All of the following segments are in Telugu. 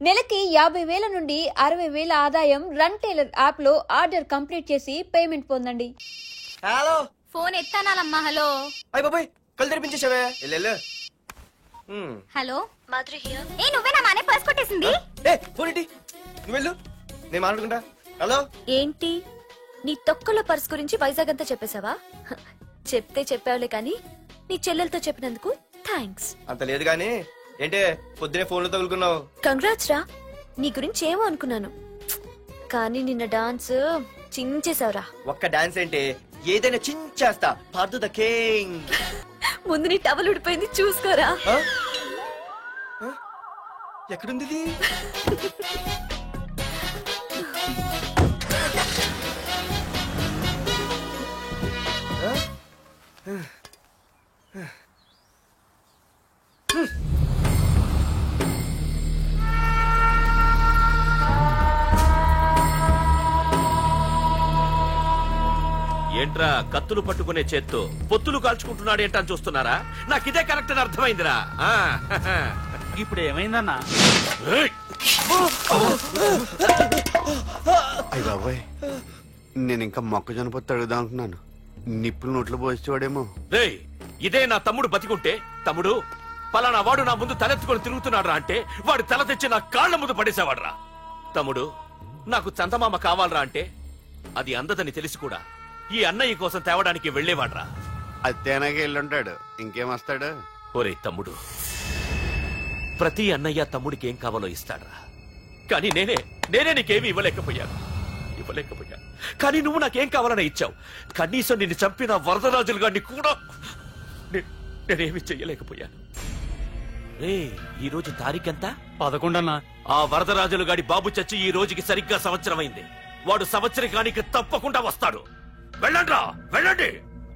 నెలకి 50,000 నుండి 60,000 ఆదాయం రన్ టైలర్ యాప్ లో ఆర్డర్ కంప్లీట్ చేసి పేమెంట్ పొందండి. హలో, ఫోన్ ఎత్తానాలమ్మా. హలో. అయ్య బాబాయ్, కళ్ళు తెరిపించేసావే. Hello Madhuri here. ఏ నువ్వేనా మానే పర్స్ కొట్టేసింది? ఫోన్ ఏంటి? నువ్వు వెళ్ళు, నేను మాట్లాడుకుంటా. హలో. ఏంటి నీ తొక్కల పర్స్ గురించి వైజాగ్ అంతా చెప్పేశావా? చెప్తే చెప్పావులే కానీ నీ చెల్లెలతో చెప్పినందుకు థ్యాంక్స్. అంత లేదు గానీ ఏంటే పొద్దునే ఫోన్లో తగులుకున్నావు? కంగ్రాట్స్ రా. నీ గురించి ఏమో అనుకున్నాను కానీ నిన్న డాన్స్ చించేసావురా. ఒక్క డాన్స్ ఏంటి, ఏదైనా చించేస్తా. Pardhu the king. ముందు నీ టవల్ ఉడిపోయింది చూసుకోరా. ఎక్కడుంది ఇది? ఏంట్రా కత్తులు పట్టుకునే చేత్తో పొత్తులు కాల్చుకుంటున్నాడు ఏంటని చూస్తున్నారా? నాకు ఇదే కరెక్ట్ అని అర్థమైందిరా. ఇప్పుడు ఏమైందన్నా? అయ్య బాబాయ్, నేను ఇంకా మొక్కజొన్న పొత్తు అడుగుదాం అనుకున్నాను. నిప్పులు నోట్లో పోసేవాడేమో. రేయ్, ఇదే నా తమ్ముడు బతికుంటే, తమ్ముడు పలానా వాడు నా ముందు తలెత్తుకొని తిరుగుతున్నాడు రా అంటే వాడు తల తెచ్చి నా కాళ్ల ముందు పడేసేవాడ్రా. తమ్ముడు నాకు చందమామ కావాలరా అంటే అది అందదని తెలిసి కూడా ఈ అన్నయ్య కోసం తేవడానికి వెళ్లేవాడ్రా. అది తేనాగా వెళ్ళుంటాడు, ఇంకేం వస్తాడు? ఒరే తమ్ముడు, ప్రతి అన్నయ్య తమ్ముడికి ఏం కావాలో ఇస్తాడ్రా. కానీ నేనే నీకేమీ ఇవ్వలేకపోయాను. కానీ నువ్వు నాకేం కావాలని ఇచ్చావు. కనీసం నిన్ను చంపిన వరదరాజులు గారిని కూడా నేనేమి చెయ్యలేకపోయాను. రే, ఈ రోజు తారీఖెంత? 11 అన్నా. ఆ వరదరాజులు గాడి బాబు చచ్చి ఈ రోజుకి సరిగ్గా సంవత్సరమైంది. వాడు సంవత్సరానికి తప్పకుండా వస్తాడు. వెళ్ళండ్రా, వెళ్ళండి.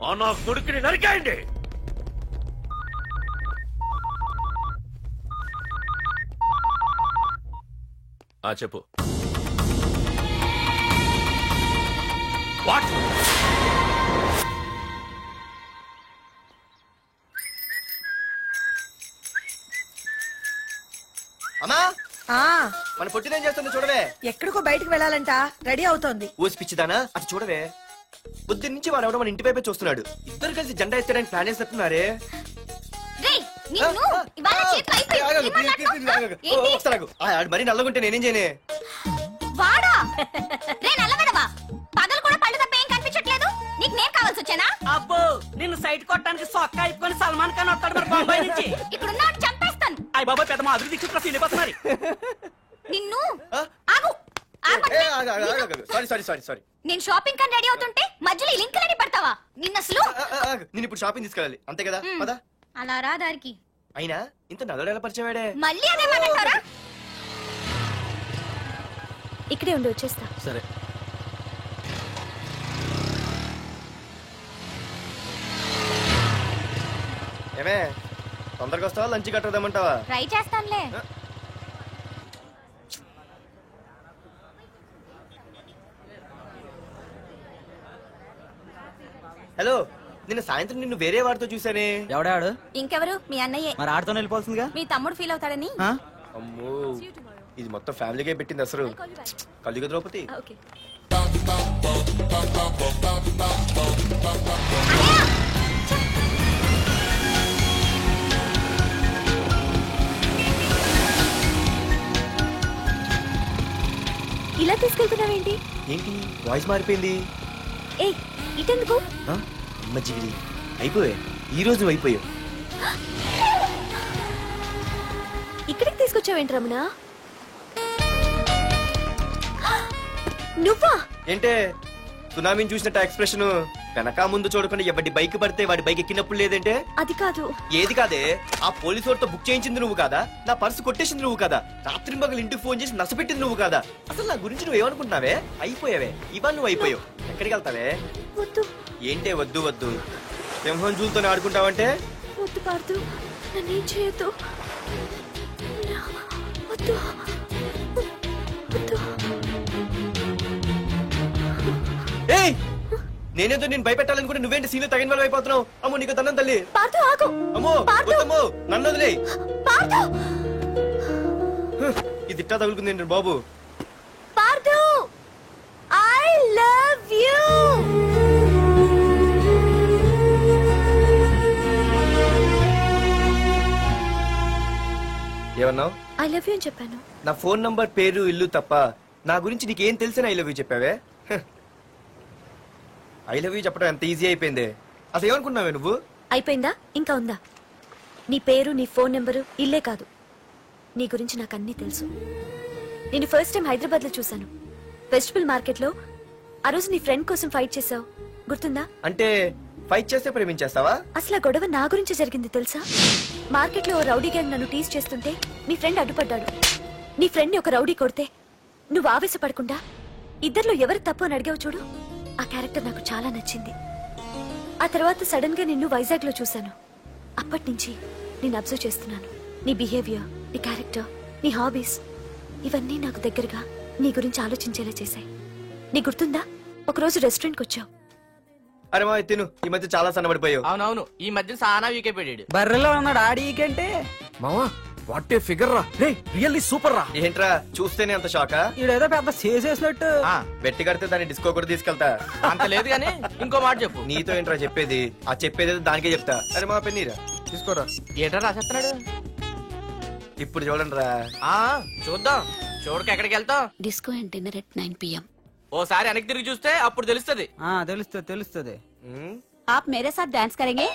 ఆ నా కొడుకుని నరికేయండి. చెప్పు. వాట్? అమ్మా, మన పొట్టిదేం చేస్తుంది చూడవే. ఎక్కడికో బయటకు వెళ్ళాలంట, రెడీ అవుతోంది. ఊసి పిచ్చిదానా, అది చూడవే. పొద్దున్న నుంచి వాడు ఎవడో మన ఇంటి వైపే చూస్తున్నాడు. ఇద్దరు కలిసి జెండా ఎత్తడానికి ప్లాన్ చేస్తున్నారే. మరి నల్లగుంటే నేనేం చేయనే? వాడా? రే నల్లబడవా, పగలు కూడా పళ్ళు తప్ప ఏం కనిపించట్లేదు. నీకు నేను కావాల్సి వచ్చానా? అబ్బో, నిన్ను సైట్ కొట్టడానికి సొక్క అయిపోయి సల్మాన్ ఖాన్ వస్తాడు మరి బొంబాయి నుంచి. ఇక్కడ ఉన్నాడు చంపేస్తాను. అయ్య బాబా, పెద్ద మా అభివృద్ధి మరి నిన్ను ఆగు. సారీ. నేను షాపింగ్ కని రెడీ అవుతుంటే మధ్యలో ఈ లింకులని పడతావా? నిన్న అసలు నేను ఇప్పుడు షాపింగ్ తీసుకెళ్ళాలి, అంతే కదా? పదా. అలా రా దారికి. అయినా ఇంత నల్లడు ఎలా పరిచయవాడే? మళ్ళీ అదే మాట్లాడతారా? ఇక్కడే ఉండి వచ్చేస్తా. సరే. ఏమే, తొందరగా వస్తావా? లంచ్ కట్టదామంటావా? ట్రై చేస్తానులే. హలో, నిన్న సాయంత్రం నిన్ను వేరే వాడితో చూసానే. ఎవడాడు? ఇంకెవరు? మీ అన్నయ్యే. మరి ఆడుతో వెళ్ళిపోతుందిగా. మీ తమ్ముడు ఫీల్ అవుతాడని. అమ్మో, ఇది మొత్తం ఫ్యామిలీకే పెట్టింది అసలు. కలియుగ ద్రౌపది. ఓకే. ఇలా తీసుకెళ్తున్నావేంటి? ఏంటి వాయిస్ మారిపోయింది? ఏ ఇటెందుకు? మజ్జిగిరి అయిపోయా, ఈ రోజు అయిపోయావు. ఇక్కడికి తీసుకొచ్చావేంటి రమణ? నువ్వా? ఏంటే సునామీని చూసినట్టు ఎక్స్ప్రెషన్. వెనక ముందు చూడకుండా ఎవడి బైక్ పడితే వాడి బైక్ ఎక్కినప్పుడు లేదంటే? అది కాదు. ఏది కాదే? ఆ పోలీసు వాడితో బుక్ చేయించింది నువ్వు కాదా? నా పర్సు కొట్టేసింది నువ్వు కాదా? రాత్రి మగలు ఇంటికి ఫోన్ చేసి నసపెట్టింది నువ్వు కాదా? అసలు నా గురించి నువ్వు ఏమనుకుంటున్నావే? అయిపోయావే, ఇవాళ నువ్వు అయిపోయావు. ఎక్కడికి వెళ్తావే? వద్దు. ఏంటే వద్దు వద్దు? సింహం జూలతో ఆడుకుంటావంటే? వద్దు పార్దు, నన్నేం చేయొద్దు. వద్దు వద్దు. ఏయ్, నేనేదో నేను భయపెట్టాలనుకుంటే నువ్వేంటి సీన్లో తగిన వాళ్ళు అయిపోతున్నావు? అమ్మో, నీకు దండం తల్లి. పార్దు ఆగు. అమ్మో, పార్దు. నన్ను వదిలే. పార్దు. ఇది ఇట్టా తగులుకుంది ఏంటి బాబు? పార్దు ఐ లవ్ యూ. ఏమన్నావు? ఐ లవ్ యూ అని చెప్పాను. నా ఫోన్ నంబర్, పేరు, ఇల్లు తప్ప నా గురించి నీకేం తెలిసిన ఐ లవ్ యూ చెప్పావే? ఐ లవ్ యూ చెప్పడం ఎంత ఈజీ అయిపోయింది. అసలు ఏమనుకున్నావే నువ్వు? అయిపోయిందా? ఇంకా ఉందా? నీ పేరు, నీ ఫోన్ నెంబరు, ఇల్లే కాదు, నీ గురించి నాకు అన్నీ తెలుసు. నేను ఫస్ట్ టైం హైదరాబాద్ లో చూశాను, వెజిటబుల్ మార్కెట్ లో. ఆ రోజు నీ ఫ్రెండ్ కోసం ఫైట్ చేసావు, గుర్తుందా? అంటే ఫైట్ చేస్తే ప్రేమించేస్తావా? అసలు ఆ గొడవ నా గురించి జరిగింది తెలుసా? మార్కెట్ లో ఓ రౌడీ గ్యాంగ్ నన్ను టీజ్ చేస్తుంటే నీ ఫ్రెండ్ అడ్డుపడ్డాడు. నీ ఫ్రెండ్ ని ఒక రౌడీ కొడితే నువ్వు ఆవేశపడకుండా ఇద్దరిలో ఎవరు తప్పు అని అడిగావు చూడు, ఆ క్యారెక్టర్ నాకు చాలా నచ్చింది. ఆ తర్వాత సడన్ గా నిన్ను వైజాగ్ లో చూశాను. అప్పటి నుంచి నేను అబ్జర్వ్ చేస్తున్నాను. నీ బిహేవియర్, నీ క్యారెక్టర్, నీ హాబీస్, ఇవన్నీ నాకు దగ్గరగా నీ గురించి ఆలోచించేలా చేశాయి. నీ గుర్తుందా, ఒకరోజు రెస్టారెంట్ కి వచ్చావు. అరే మా తిను, ఈ మధ్య చాలా సన్నబడిపోయావు. అవునవును, ఈ మధ్య సానా వీకే పెట్టాడు. బర్రెలో ఉన్నాడు ఆడికంటే. మావా వాట్ ఏ ఫిగర్ రా, రే రియల్లీ సూపర్ రా. ఏంట్రా చూస్తేనే అంత షాకా? ఈడేదో పెద్ద చేసేసినట్టు. బెట్టి కడితే దాన్ని డిస్కో కూడా తీసుకెళ్తా. అంత లేదు గానీ ఇంకో మాట చెప్పు. నీతో ఏంట్రా చెప్పేది? ఆ చెప్పేది దానికే చెప్తా. అరే మా పెన్నీరా తీసుకోరా. ఏటా రాసేస్తున్నాడు? ఇప్పుడు చూడండి రా. చూద్దాం. చూడక ఎక్కడికి వెళ్తాం? Disco and dinner at 9 PM. ఓసారి వెనక్కి తిరిగి చూస్తే అప్పుడు తెలుస్తుంది. తెలుస్తుంది తెలుస్తుంది. आप मेरे साथ डांस करेंगे?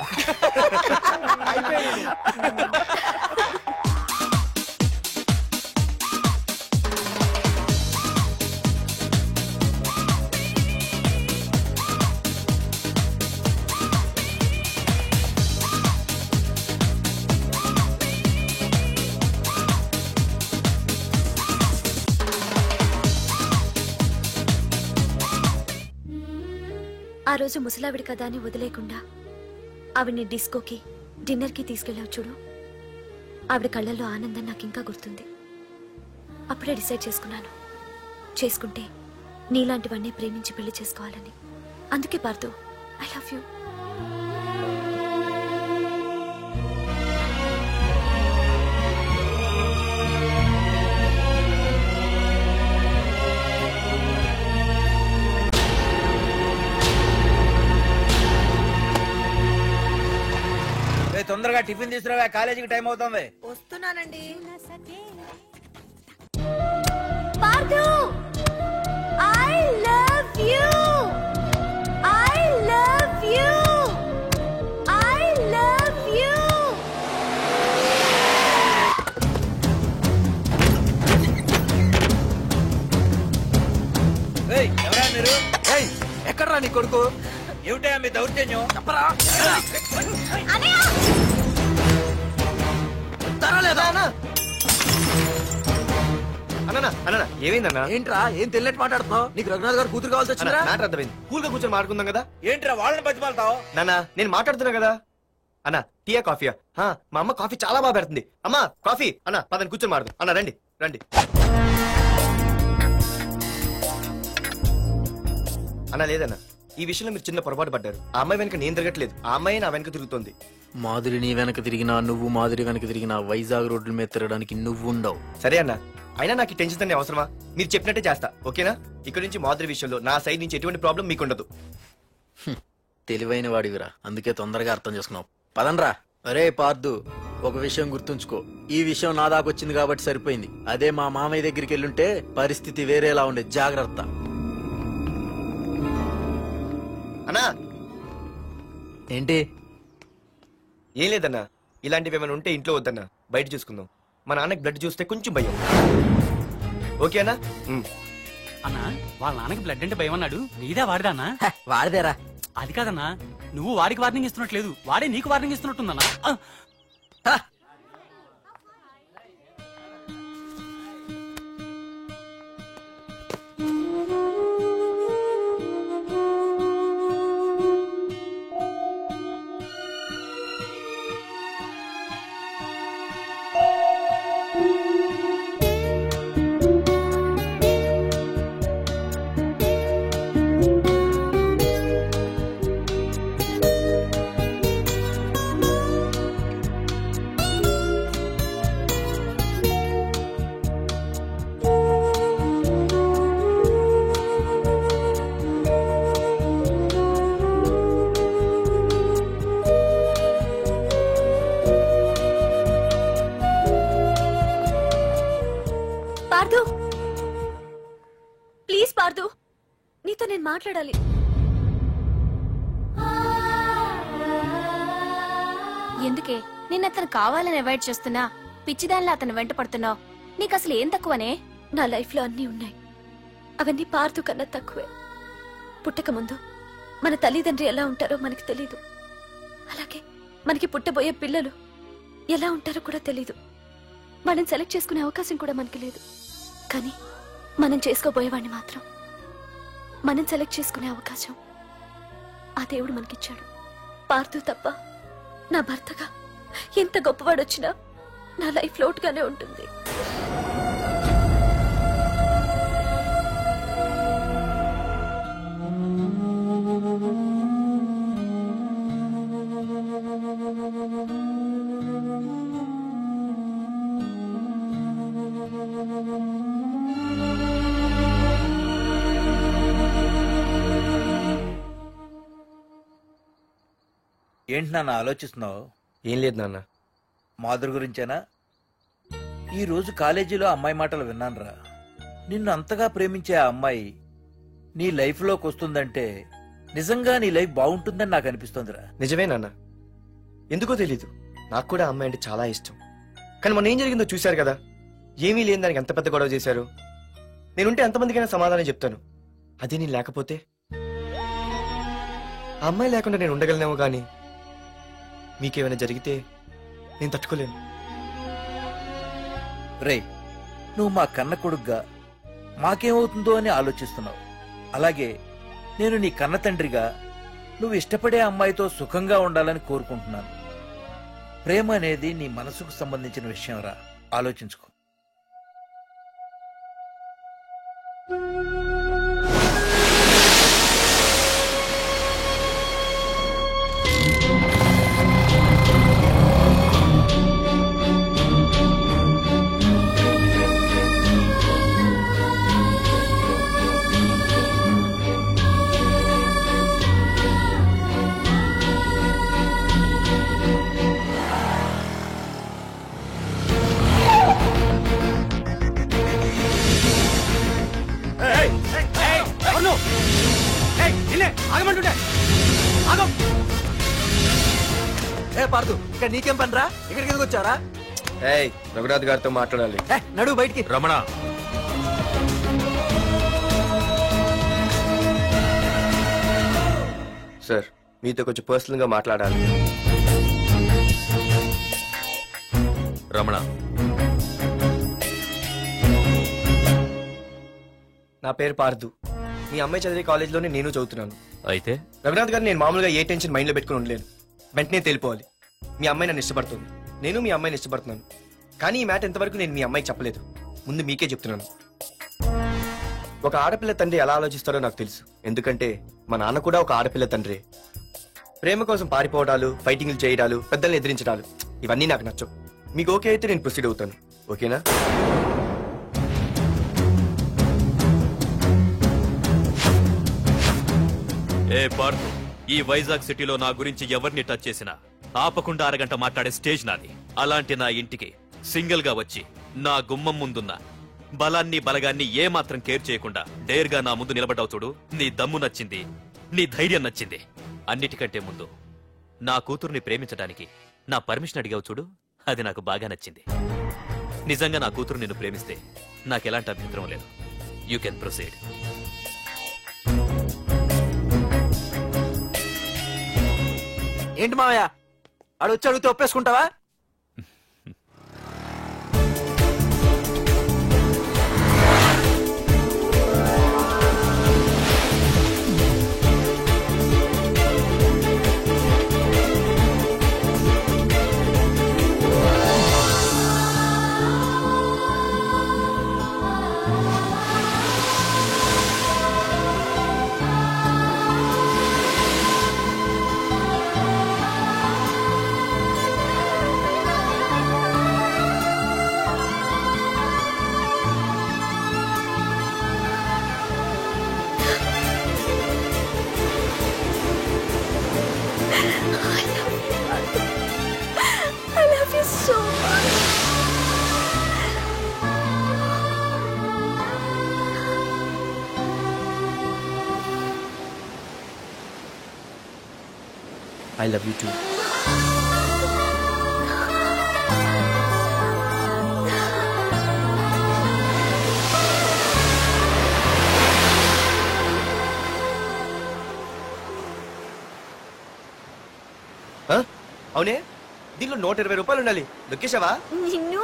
ఆ రోజు ముసలావిడి కదా అని వదిలేకుండా ఆవిడ్ని డిస్కోకి, డిన్నర్ కి తీసుకెళ్ళావు చూడు, ఆవిడ కళ్ళల్లో ఆనందం నాకు ఇంకా గుర్తుంది. అప్పుడే డిసైడ్ చేసుకుంటే నీలాంటివన్నీ ప్రేమించి పెళ్లి చేసుకోవాలని. అందుకే పార్దు, ఐ లవ్ యూ. తొందరగా టిఫిన్ తీసుకురావా, కాలేజీకి టైం అవుతుంది. వస్తున్నానండి. Pardhu I love you. I love you. I love you. ఎవరా మీరు? ఎక్కడ్రా నీ కొడుకు? ఏమిటా మీ దౌర్జన్యం? చెప్పరా. అన్న ఏమైందన్నా? ఏంట్రా ఏం తెలియట్ మాట్లాడుతున్నావు? నీకు రఘునాథ్ గారు కూతురు కావాల్సి వచ్చిందా? మ్యాటర్ అర్థమైంది. కూల్ గా కూర్చొని మాట్లాడుకుందాం కదా. ఏంట్రా వాళ్ళని బతిమాలతావు? నాన్న నేను మాట్లాడుతున్నా కదా. అన్న టీయా కాఫీయా? మా అమ్మ కాఫీ చాలా బాగా పెడుతుంది. అమ్మా కాఫీ. అన్న పదని కూర్చొని మాడదు. అన్న రండి రండి. అన్న లేదన్న, ఈ విషయంలో మీరు చిన్న పొరపాటు పడ్డారు. ఆ అమ్మాయి వెనక నేను తిరగట్లేదు, ఆ అమ్మాయి నా వెనక తిరుగుతోంది. మాధురి నీ వెనక తిరిగినా, నువ్వు మాధురి వెనక తిరిగినా వైజాగ్ రోడ్ల మీద తిరగడానికి నువ్వు ఉండవు. సరే అన్న, అయినా నాకు టెన్షన్ అనే అవసరమా? మీరు చెప్పినట్టే చేస్తా, ఓకేనా? ఇక్కడ నుంచి మాధురి విషయంలో నా సైడ్ నుంచి ఎటువంటి ప్రాబ్లం మీకు ఉండదు. తెలివైన వాడివిరా, అందుకే తొందరగా అర్థం చేసుకున్నావు. పదండ్రా. అరే పార్దు, ఒక విషయం గుర్తుంచుకో, ఈ విషయం నా దాకొచ్చింది కాబట్టి సరిపోయింది. అదే మా మామయ్య దగ్గరికి వెళ్ళుంటే పరిస్థితి వేరేలా ఉండేది. జాగ్రత్త. అన్నా ఏంటి? ఏం లేదన్నా, ఇలాంటివి ఏమైనా ఉంటే ఇంట్లో వద్దన్నా, బయట చూసుకుందాం. మా నాన్నకి బ్లడ్ చూస్తే కొంచెం భయం. ఓకేనా? అన్నా వాళ్ళ నాన్నకి బ్లడ్ అంటే భయం అన్నాడు, నీదే వాడిదా అన్నా? వాడిదేరా. అది కాదన్నా, నువ్వు వాడికి వార్నింగ్ ఇస్తున్నట్లేదు, వాడే నీకు వార్నింగ్ ఇస్తున్నట్టుందన్నా. పార్దు, ప్లీజ్ పార్దు, నీతో నేను మాట్లాడాలి. ఎందుకే నిన్న అతను కావాలని అవాయిడ్ చేస్తున్నా పిచ్చిదానిలో అతను వెంట పడుతున్నావు? నీకు అసలు ఏం తక్కువనే? నా లైఫ్ లో అన్నీ ఉన్నాయి, అవన్నీ పార్దు కన్నా తక్కువే. పుట్టక ముందు మన తల్లిదండ్రి ఎలా ఉంటారో మనకి తెలీదు, అలాగే మనకి పుట్టబోయే పిల్లలు ఎలా ఉంటారో కూడా తెలీదు. మనం సెలెక్ట్ చేసుకునే అవకాశం కూడా మనకి లేదు. కానీ మనం చేసుకోబోయేవాడిని మాత్రం మనం సెలెక్ట్ చేసుకునే అవకాశం ఆ దేవుడు మనకిచ్చాడు. పార్దు తప్ప నా భర్తగా ఎంత గొప్పవాడొచ్చినా నా లైఫ్ లోటుగానే ఉంటుంది. ఏంటి నాన్న ఆలోచిస్తున్నావు? ఏం లేదు నాన్న. మాధురి గురించేనా? ఈ రోజు కాలేజీలో అమ్మాయి మాటలు విన్నానురా. నిన్ను అంతగా ప్రేమించే ఆ అమ్మాయి నీ లైఫ్ లోకి వస్తుందంటే నిజంగా నీ లైఫ్ బాగుంటుందని నాకు అనిపిస్తోందిరా. నిజమే నాన్న, ఎందుకో తెలీదు, నాకు కూడా అమ్మాయి అంటే చాలా ఇష్టం. కానీ మొన్న ఏం జరిగిందో చూశారు కదా, ఏమీ లేని దానికి ఎంత పెద్ద గొడవ చేశారు. నేనుంటే ఎంతమందికైనా సమాధానం చెప్తాను, అదే నేను లేకపోతే? ఆ అమ్మాయి లేకుండా నేను ఉండగలనేమో గాని మీకేమైనా జరిగితే నేను తట్టుకోలేను. రే, నువ్వు మా కన్న కొడుగ్గా మాకేమవుతుందో అని ఆలోచిస్తున్నావు. అలాగే నేను నీ కన్న తండ్రిగా నువ్వు ఇష్టపడే అమ్మాయితో సుఖంగా ఉండాలని కోరుకుంటున్నాను. ప్రేమ అనేది నీ మనసుకు సంబంధించిన విషయం రా, ఆలోచించుకో. పార్దు, ఇక్కడ నీకేం పనిరా? ఇక్కడికి ఎందుకు వచ్చారా? రఘునాథ్ గారితో మాట్లాడాలి. నడు బయటికి. రమణ, సార్, మీతో కొంచెం పర్సనల్ గా మాట్లాడాలి. రమణ, నా పేరు పార్దు. మీ అమ్మాయి చదివే కాలేజ్లోనే నేను చదువుతున్నాను. అయితే రఘునాథ్ గారు, నేను మామూలుగా ఏ టెన్షన్ మైండ్ లో పెట్టుకుని ఉండలేను. వెంటనే తెలిపోవాలి. మీ అమ్మాయి నన్ను ఇష్టపడుతుంది, నేను మీ అమ్మాయిని ఇష్టపడుతున్నాను. కానీ ఈ మ్యాటర్ ఎంతవరకు నేను మీ అమ్మాయికి చెప్పలేదు. ముందు మీకే చెప్తున్నాను. ఒక ఆడపిల్ల తండ్రి ఎలా ఆలోచిస్తారో నాకు తెలుసు, ఎందుకంటే మా నాన్న కూడా ఒక ఆడపిల్ల తండ్రి. ప్రేమ కోసం పారిపోవడాలు, ఫైటింగ్లు చేయడాలు, పెద్దల్ని ఎదిరించడాలు, ఇవన్నీ నాకు నచ్చవు. మీకు ఓకే అయితే నేను ప్రొసీడ్ అవుతాను. ఓకేనా? ఏ పార్దు, ఈ వైజాగ్ సిటీలో నా గురించి ఎవరిని టచ్ చేసినా ఆపకుండా అరగంట మాట్లాడే స్టేజ్ నాది. అలాంటి నా ఇంటికి సింగిల్ గా వచ్చి నా గుమ్మం ముందున్న బలాన్ని బలగాన్ని ఏమాత్రం కేర్ చేయకుండా డేర్ గా నా ముందు నిలబడ్డావు చూడు. నీ దమ్ము నచ్చింది, నీ ధైర్యం నచ్చింది. అన్నిటికంటే ముందు నా కూతుర్ని ప్రేమించడానికి నా పర్మిషన్ అడిగావు చూడు, అది నాకు బాగా నచ్చింది. నిజంగా నా కూతురు నిన్ను ప్రేమిస్తే నాకెలాంటి అభ్యంతరం లేదు. You can proceed. ఏంటి మావయ్య, ఆడొచ్చి అడిగితే ఒప్పేసుకుంటావా? I love you too. అవునే, దీనిలో 120 రూపాయలు ఉండాలి. దొక్కేశావా? నిన్ను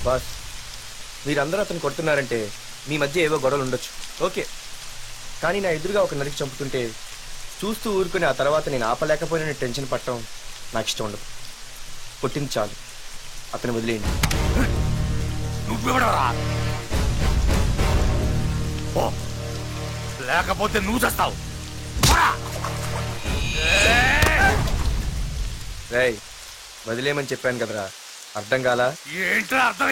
బాస్, మీరందరూ అతను కొడుతున్నారంటే మీ మధ్య ఏవో గొడవలు ఉండొచ్చు, ఓకే. కానీ నా ఎదురుగా ఒక నరికి చంపుతుంటే చూస్తూ ఊరుకుని ఆ తర్వాత నేను ఆపలేకపోయిన టెన్షన్ పట్టడం నాకు ఇష్టం ఉండదు. కొట్టింది చాలు, అతను వదిలేయండి. లేకపోతే నువ్వు చేస్తావు. రేయ్, వదిలేయమని చెప్పాను కదరా, అర్థం కాలా? ఏంట్రా అర్థం?